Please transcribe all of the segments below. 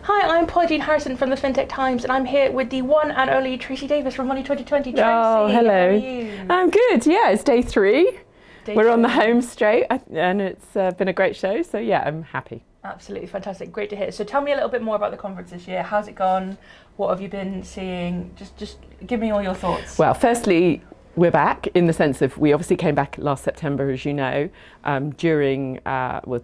Hi, I'm Paul Jean Harrison from the FinTech Times, and I'm here with the one and only Tracey Davies from Money 2020. Tracey, oh, hello. How are you? I'm good. Yeah, it's day 3. We're on the home straight, and it's been a great show. So yeah, I'm happy. Absolutely fantastic. Great to hear. So tell me a little bit more about the conference this year. How's it gone? What have you been seeing? Just give me all your thoughts. Well, firstly, we're back in the sense of we obviously came back last September, as you know, during,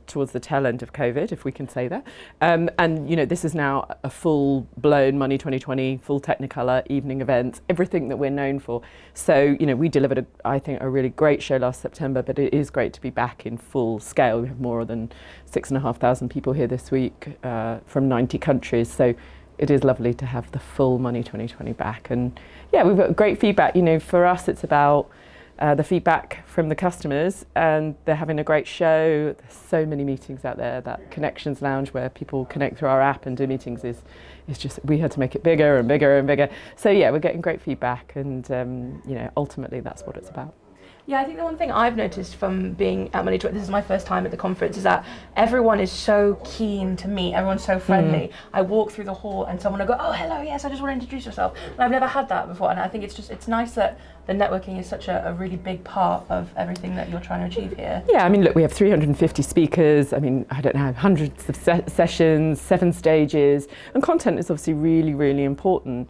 towards the tail end of COVID, if we can say that. And, you know, this is now a full-blown Money 2020, full Technicolor evening event, everything that we're known for. So, you know, we delivered, I think, a really great show last September, but it is great to be back in full scale. We have more than 6,500 people here this week from 90 countries. So it is lovely to have the full Money 2020 back. And yeah, we've got great feedback. You know, for us, it's about the feedback from the customers, and they're having a great show. There's so many meetings out there. That Connections Lounge where people connect through our app and do meetings is just, we had to make it bigger and bigger and bigger. So yeah, we're getting great feedback, and you know, ultimately that's what it's about. Yeah, I think the one thing I've noticed from being at Money 20, this is my first time at the conference, is that everyone is so keen to meet. Everyone's so friendly. I walk through the hall and someone will go, "Oh, hello, yes, I just want to introduce yourself." And I've never had that before, and I think it's nice that the networking is such a really big part of everything that you're trying to achieve here. Yeah, I mean, look, we have 350 speakers. I mean, I don't know, hundreds of sessions, 7 stages, and content is obviously really, really important.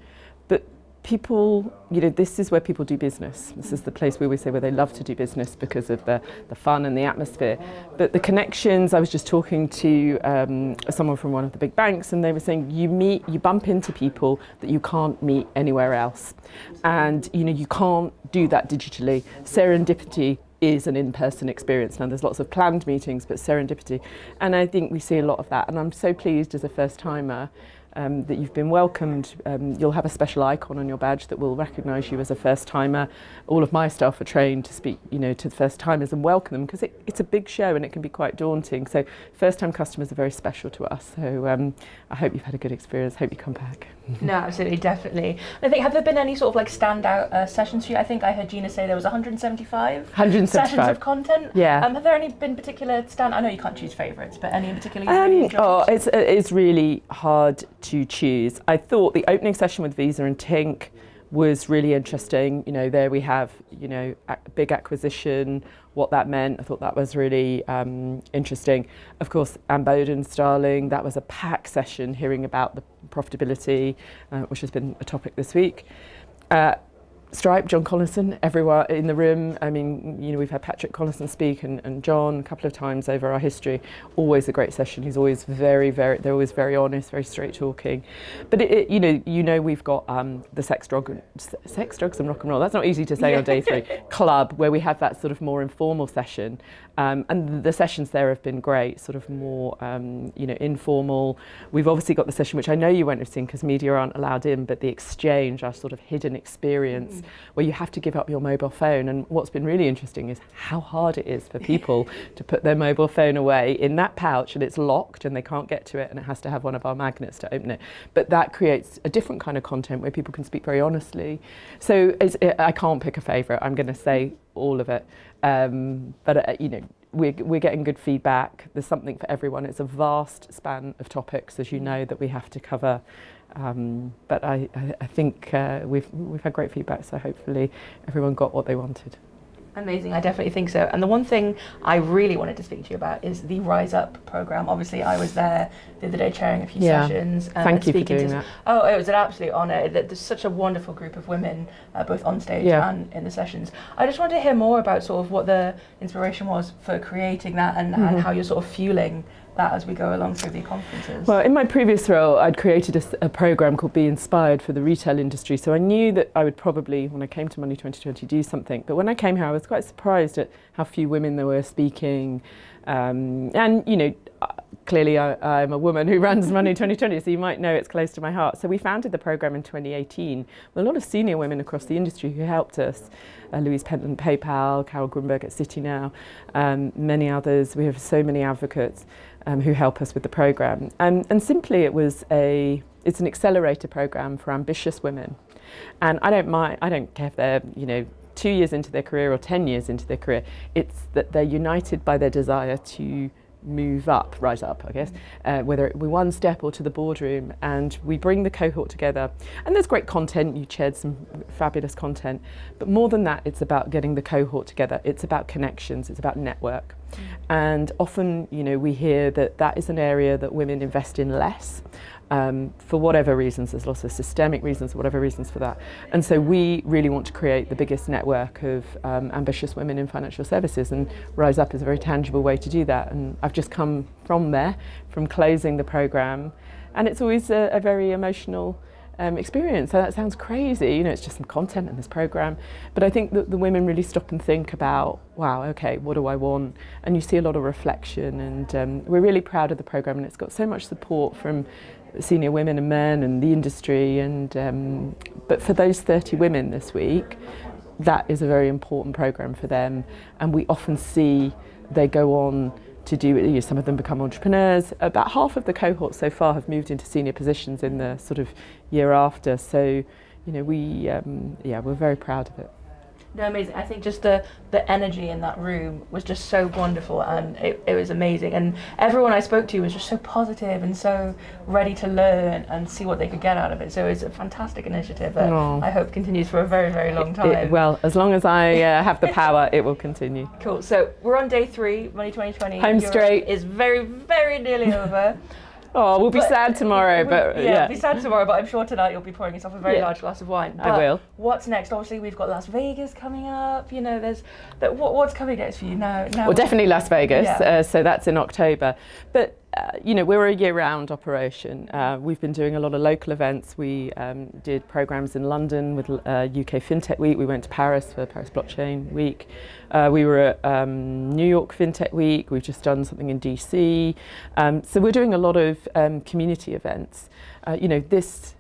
But people, you know, this is where people do business. This is the place we always say where they love to do business because of the fun and the atmosphere. But the connections, I was just talking to someone from one of the big banks, and they were saying you bump into people that you can't meet anywhere else. And, you know, you can't do that digitally. Serendipity is an in-person experience. Now there's lots of planned meetings, but serendipity. And I think we see a lot of that. And I'm so pleased as a first-timer that you've been welcomed. You'll have a special icon on your badge that will recognise you as a first-timer. All of my staff are trained to speak, you know, to the first-timers and welcome them, because it's a big show and it can be quite daunting. So first-time customers are very special to us. So I hope you've had a good experience. Hope you come back. No, absolutely, definitely. I think, have there been any sort of like standout sessions for you? I think I heard Gina say there was 175 sessions of content. Yeah. Have there any been particular I know you can't choose favourites, but any in particular you really enjoyed? It's really hard to choose. I thought the opening session with Visa and Tink was really interesting. You know, there we have, you know, big acquisition, what that meant. I thought that was really interesting. Of course, Anne Boden's Starling, that was a packed session hearing about the profitability, which has been a topic this week. Stripe, John Collinson, everywhere in the room. I mean, you know, we've had Patrick Collinson speak and John a couple of times over our history. Always a great session. He's always they're always very honest, very straight talking. But you know, we've got the sex, drugs and rock and roll. That's not easy to say on day 3. Club, where we have that sort of more informal session. And the sessions there have been great, sort of more, you know, informal. We've obviously got the session, which I know you won't have seen because media aren't allowed in, but the exchange, our sort of hidden experience, where you have to give up your mobile phone. And what's been really interesting is how hard it is for people to put their mobile phone away in that pouch, and it's locked and they can't get to it, and it has to have one of our magnets to open it. But that creates a different kind of content where people can speak very honestly. So I can't pick a favourite. I'm going to say all of it. But you know, we're getting good feedback. There's something for everyone. It's a vast span of topics, as you know, that we have to cover. But I think we've had great feedback, so hopefully everyone got what they wanted. Amazing, I definitely think so. And the one thing I really wanted to speak to you about is the Rise Up programme. Obviously, I was there the other day chairing a few sessions. Thank you for doing that. Oh, it was an absolute honour. There's such a wonderful group of women, both on stage and in the sessions. I just wanted to hear more about sort of what the inspiration was for creating that and how you're sort of fueling that as we go along through the conferences. Well, in my previous role, I'd created a programme called Be Inspired for the retail industry. So I knew that I would probably, when I came to Money 2020, do something. But when I came here, I was quite surprised at how few women there were speaking. And, you know, clearly I'm a woman who runs Money 2020, so you might know it's close to my heart. So we founded the programme in 2018 with a lot of senior women across the industry who helped us. Louise Pentland, PayPal, Carol Grunberg at Citi now, many others. We have so many advocates who help us with the programme. And simply it's an accelerator programme for ambitious women. And I don't care if they're, you know, 2 years into their career or 10 years into their career. It's that they're united by their desire to move up, rise up, I guess, whether it be one step or to the boardroom, and we bring the cohort together. And there's great content, you shared some fabulous content, but more than that, it's about getting the cohort together. It's about connections, it's about network. And often, you know, we hear that that is an area that women invest in less. For whatever reasons, there's lots of systemic reasons, whatever reasons for that. And so we really want to create the biggest network of ambitious women in financial services, and Rise Up is a very tangible way to do that. And I've just come from there, from closing the programme, and it's always a very emotional experience. So that sounds crazy, you know, it's just some content in this programme. But I think that the women really stop and think about, wow, okay, what do I want? And you see a lot of reflection, and we're really proud of the programme, and it's got so much support from senior women and men and the industry. And but for those 30 women this week, that is a very important programme for them, and we often see they go on to do, you know, some of them become entrepreneurs. About half of the cohort so far have moved into senior positions in the sort of year after. So, you know, we're very proud of it. No, amazing. I think just the energy in that room was just so wonderful, and it was amazing. And everyone I spoke to was just so positive and so ready to learn and see what they could get out of it. So it's a fantastic initiative that I hope continues for a very, very long time. Well, as long as I have the power, it will continue. Cool. So we're on day 3, Money 2020. Home straight. Is very, very nearly over. Oh, we'll be sad tomorrow, but we'll be sad tomorrow, but I'm sure tonight you'll be pouring yourself a very large glass of wine. But I will. What's next? Obviously, we've got Las Vegas coming up. You know, what's coming next for you now? Well, definitely Las Vegas. Yeah. So that's in October. But you know, we're a year-round operation. We've been doing a lot of local events. We did programs in London with UK FinTech Week. We went to Paris for Paris Blockchain Week. We were at New York FinTech Week. We've just done something in DC. So we're doing a lot of community events. You know, this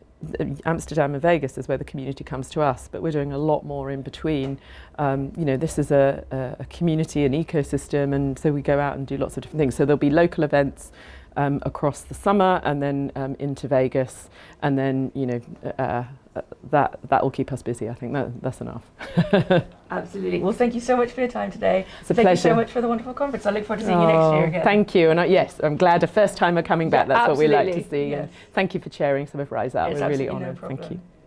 Amsterdam and Vegas is where the community comes to us, but we're doing a lot more in between. You know, this is a community, an ecosystem, and so we go out and do lots of different things. So there'll be local events across the summer, and then into Vegas, and then, you know, that will keep us busy. I think that's enough. Absolutely. Well, thank you so much for your time today. It's a pleasure. Thank you so much for the wonderful conference. I look forward to seeing you next year again. Thank you. And yes, I'm glad a first timer coming back. That's what we like to see. Yes. And thank you for sharing some of Rise Up. It's We're really honoured. Thank you.